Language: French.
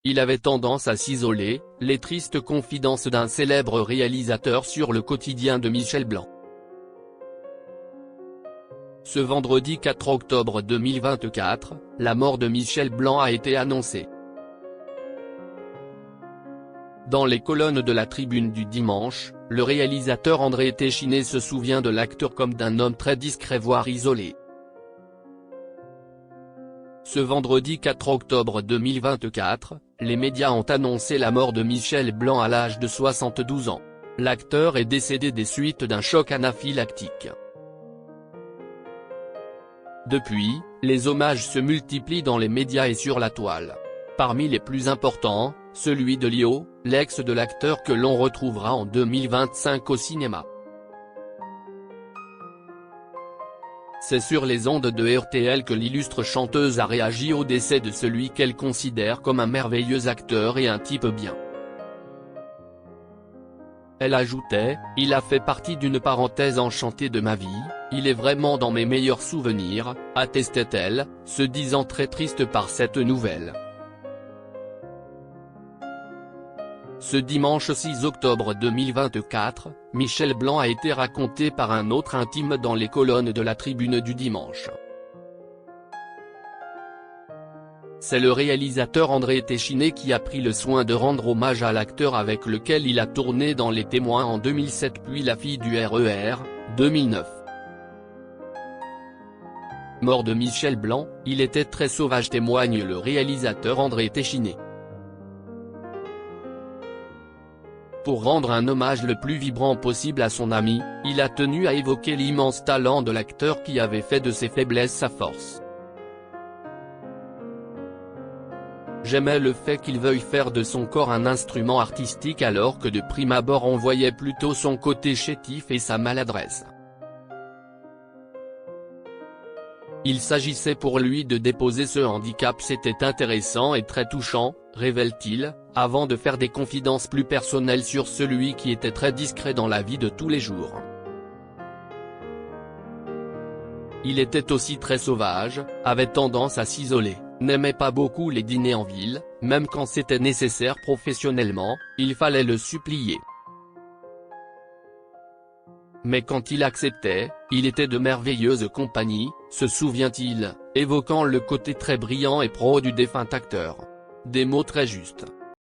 Il avait tendance à s'isoler, les tristes confidences d'un célèbre réalisateur sur le quotidien de Michel Blanc. Ce vendredi 4 octobre 2024, la mort de Michel Blanc a été annoncée. Dans les colonnes de la Tribune du dimanche, le réalisateur André Téchiné se souvient de l'acteur comme d'un homme très discret voire isolé. Ce vendredi 4 octobre 2024, les médias ont annoncé la mort de Michel Blanc à l'âge de 72 ans. L'acteur est décédé des suites d'un choc anaphylactique. Depuis, les hommages se multiplient dans les médias et sur la toile. Parmi les plus importants, celui de Lio, l'ex de l'acteur que l'on retrouvera en 2025 au cinéma. C'est sur les ondes de RTL que l'illustre chanteuse a réagi au décès de celui qu'elle considère comme un merveilleux acteur et un type bien. Elle ajoutait « Il a fait partie d'une parenthèse enchantée de ma vie, il est vraiment dans mes meilleurs souvenirs », attestait-elle, se disant très triste par cette nouvelle. Ce dimanche 6 octobre 2024, Michel Blanc a été raconté par un autre intime dans les colonnes de la Tribune du dimanche. C'est le réalisateur André Téchiné qui a pris le soin de rendre hommage à l'acteur avec lequel il a tourné dans Les Témoins en 2007 puis La fille du RER, 2009. Mort de Michel Blanc, il était très sauvage témoigne le réalisateur André Téchiné. Pour rendre un hommage le plus vibrant possible à son ami, il a tenu à évoquer l'immense talent de l'acteur qui avait fait de ses faiblesses sa force. J'aimais le fait qu'il veuille faire de son corps un instrument artistique alors que de prime abord on voyait plutôt son côté chétif et sa maladresse. Il s'agissait pour lui de déposer ce handicap, c'était intéressant et très touchant, révèle-t-il, avant de faire des confidences plus personnelles sur celui qui était très discret dans la vie de tous les jours. Il était aussi très sauvage, avait tendance à s'isoler, n'aimait pas beaucoup les dîners en ville, même quand c'était nécessaire professionnellement, il fallait le supplier. Mais quand il acceptait, il était de merveilleuse compagnie, se souvient-il, évoquant le côté très brillant et pro du défunt acteur. Des mots très justes.